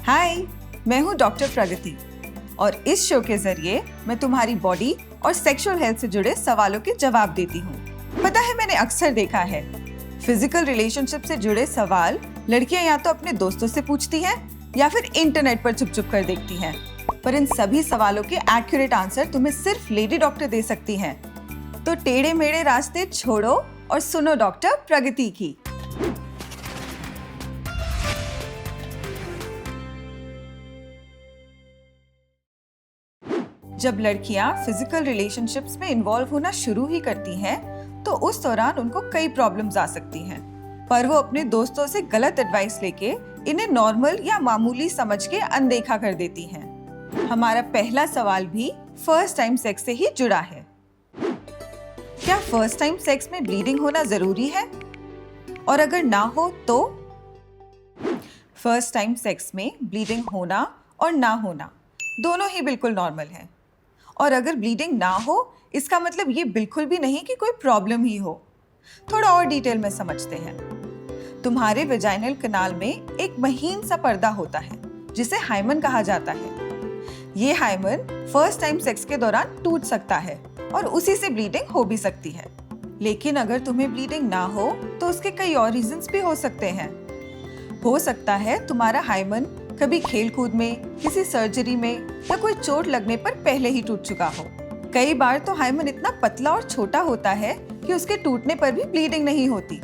हाय, मैं हूँ डॉक्टर प्रगति और इस शो के जरिए मैं तुम्हारी बॉडी और सेक्सुअल हेल्थ से जुड़े सवालों के जवाब देती हूँ। पता है, मैंने अक्सर देखा है फिजिकल रिलेशनशिप से जुड़े सवाल लड़कियां या तो अपने दोस्तों से पूछती हैं या फिर इंटरनेट पर छुप छुप कर देखती हैं। पर इन सभी सवालों के एक्यूरेट आंसर तुम्हें सिर्फ लेडी डॉक्टर दे सकती हैं। तो टेढ़े मेढ़े रास्ते छोड़ो और सुनो डॉक्टर प्रगति की। जब लड़कियां फिजिकल रिलेशनशिप्स में इन्वॉल्व होना शुरू ही करती हैं, तो उस दौरान उनको कई प्रॉब्लम्स आ सकती हैं। पर वो अपने दोस्तों से गलत एडवाइस लेके इन्हें नॉर्मल या मामूली समझ के अनदेखा कर देती हैं। हमारा पहला सवाल भी फर्स्ट टाइम सेक्स से ही जुड़ा है। क्या फर्स्ट टाइम सेक्स में ब्लीडिंग होना जरूरी है? और अगर ना हो तो? फर्स्ट टाइम सेक्स में ब्लीडिंग होना और ना होना दोनों ही बिल्कुल नॉर्मल है। और अगर ब्लीडिंग ना हो, इसका मतलब ये बिल्कुल भी नहीं कि कोई प्रॉब्लम ही हो। थोड़ा और डिटेल में समझते हैं। तुम्हारे वेजाइनल कनाल में एक महीन सा पर्दा होता है जिसे हाइमन कहा जाता है। ये हाइमन फर्स्ट टाइम सेक्स के दौरान टूट सकता है और उसी से ब्लीडिंग हो भी सकती है। लेकिन अगर तुम्हें ब्लीडिंग ना हो तो उसके कई और रीजंस भी हो सकते हैं। हो सकता है तुम्हारा हाइमन कभी खेल कूद में, किसी सर्जरी में या कोई चोट लगने पर पहले ही टूट चुका हो। कई बार तो हाइमन इतना पतला और छोटा होता है कि उसके टूटने पर भी ब्लीडिंग नहीं होती।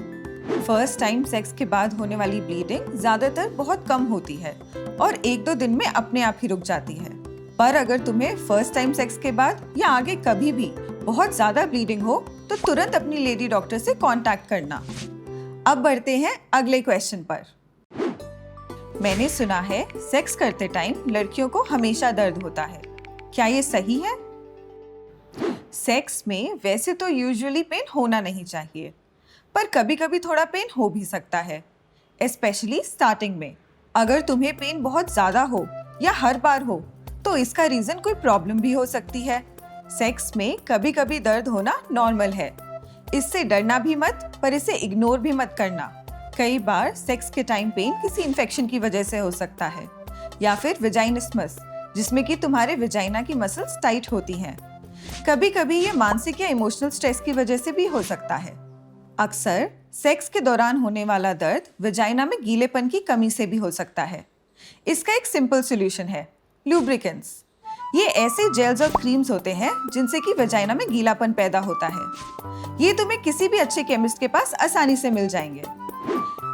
फर्स्ट टाइम सेक्स के बाद होने वाली ब्लीडिंग ज्यादातर बहुत कम होती है और 1-2 दिन में अपने आप ही रुक जाती है। पर अगर तुम्हें फर्स्ट टाइम सेक्स के बाद या आगे कभी भी बहुत ज्यादा ब्लीडिंग हो तो तुरंत अपनी लेडी डॉक्टर से कांटेक्ट करना। अब बढ़ते हैं अगले क्वेश्चन पर। मैंने सुना है सेक्स करते टाइम लड़कियों को हमेशा दर्द होता है। क्या ये सही है? सेक्स में वैसे तो यूजुअली पेन होना नहीं चाहिए, पर कभी-कभी थोड़ा पेन हो भी सकता है, स्पेशली स्टार्टिंग में। अगर तुम्हें पेन बहुत ज्यादा हो या हर बार हो तो इसका रीजन कोई प्रॉब्लम भी हो सकती है। सेक्स में कभी-कभी दर्द होना नॉर्मल है, इससे डरना भी मत, पर इसे इग्नोर भी मत करना। कई बार सेक्स के टाइम पेन किसी इन्फेक्शन की वजह से हो सकता है या फिर वेजाइनिस्मस, जिसमें कि तुम्हारे वेजाइना की मसल्स टाइट होती हैं। कभी-कभी ये मानसिक या इमोशनल स्ट्रेस की वजह से भी हो सकता है। अक्सर सेक्स के दौरान होने वाला दर्द वेजाइना में गीलेपन की कमी से भी हो सकता है। इसका एक सिंपल सॉल्यूशन है लुब्रिकेंट्स। ये ऐसे जेल्स और क्रीम्स होते हैं जिनसे कि वेजाइना में गीलापन पैदा होता है। ये तुम्हें किसी भी अच्छे केमिस्ट के पास आसानी से मिल जाएंगे।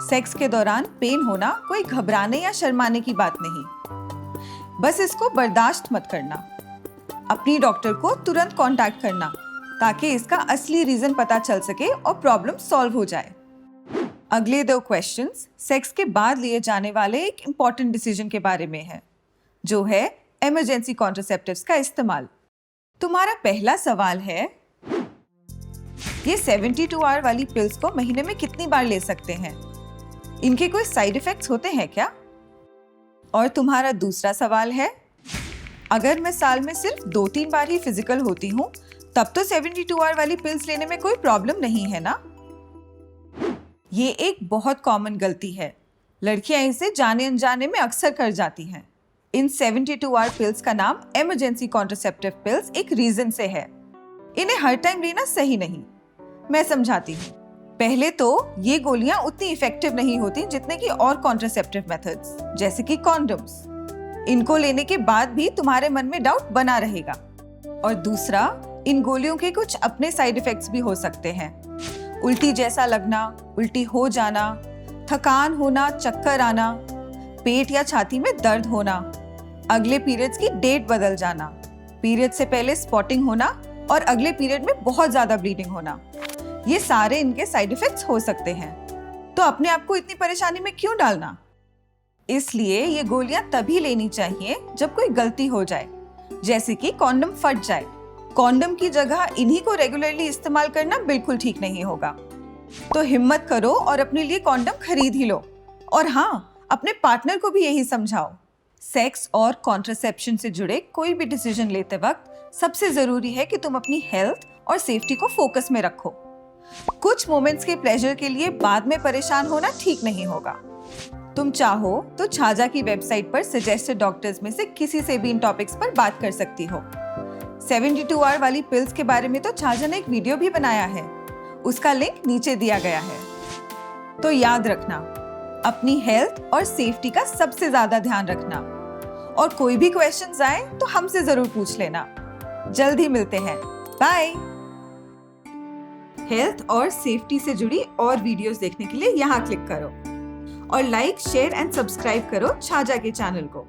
सेक्स के दौरान पेन होना कोई घबराने या शर्माने की बात नहीं, बस इसको बर्दाश्त मत करना। अपनी डॉक्टर को तुरंत कांटेक्ट करना ताकि इसका असली रीजन पता चल सके और प्रॉब्लम सॉल्व हो जाए। अगले 2 क्वेश्चंस सेक्स के बाद लिए जाने वाले एक इम्पॉर्टेंट डिसीजन के बारे में है, जो है इमरजेंसी कॉन्ट्रासेप्टिव्स का इस्तेमाल। तुम्हारा पहला सवाल है, ये 72 आवर वाली पिल्स को महीने में कितनी बार ले सकते हैं? इनके कोई साइड इफेक्ट्स होते हैं क्या? और तुम्हारा दूसरा सवाल है, अगर मैं साल में सिर्फ 2-3 बार ही फिजिकल होती हूँ तब तो 72 आवर वाली पिल्स लेने में कोई प्रॉब्लम नहीं है ना? ये एक बहुत कॉमन गलती है। लड़कियां इसे जाने अनजाने में अक्सर कर जाती हैं। इन 72 आवर पिल्स का नाम इमरजेंसी कॉन्ट्रासेप्टिव पिल्स एक रीजन से है। इन्हें हर टाइम लेना सही नहीं। मैं समझाती हूँ। पहले तो ये गोलियां उतनी इफेक्टिव नहीं होती जितने की और कॉन्ट्रासेप्टिव मेथड्स, जैसे कि कॉन्डोम्स। इनको लेने के बाद भी तुम्हारे मन में डाउट बना रहेगा। और दूसरा, इन गोलियों के कुछ अपने साइड इफेक्ट्स भी हो सकते हैं। उल्टी जैसा लगना, उल्टी हो जाना, थकान होना, चक्कर आना, पेट या छाती में दर्द होना, अगले पीरियड्स की डेट बदल जाना, पीरियड से पहले स्पॉटिंग होना और अगले पीरियड में बहुत ज्यादा ब्लीडिंग होना, ये सारे इनके साइड इफेक्ट्स हो सकते हैं। तो अपने आप को इतनी परेशानी में क्यों डालना? इसलिए ये गोलियां तभी लेनी चाहिए जब कोई गलती हो जाए, जैसे कि कॉन्डम फट जाए। कॉन्डम की जगह इन्हीं को रेगुलरली इस्तेमाल करना बिल्कुल ठीक नहीं होगा। तो हिम्मत करो और अपने लिए कॉन्डम खरीद ही लो। और हाँ, अपने पार्टनर को भी यही समझाओ। सेक्स और कॉन्ट्रासेप्शन से जुड़े कोई भी डिसीजन लेते वक्त सबसे जरूरी है कि तुम अपनी हेल्थ और सेफ्टी को फोकस में रखो। कुछ मोमेंट्स के प्लेजर के लिए बाद में परेशान होना ठीक नहीं होगा। तुम चाहो तो छाजा की वेबसाइट पर सजेस्टेड डॉक्टर्स में से किसी से भी इन टॉपिक्स पर बात कर सकती हो। 72 आवर वाली पिल्स के बारे में तो छाजा ने एक वीडियो भी बनाया है, उसका लिंक नीचे दिया गया है। तो याद रखना, अपनी हेल्थ और सेफ्टी का सबसे ज्यादा ध्यान रखना, और कोई भी क्वेश्चंस आए तो हमसे जरूर पूछ लेना। जल्द ही मिलते हैं, बाय। हेल्थ और सेफ्टी से जुड़ी और वीडियोस देखने के लिए यहाँ क्लिक करो और लाइक, शेयर एंड सब्सक्राइब करो छाजा के चैनल को।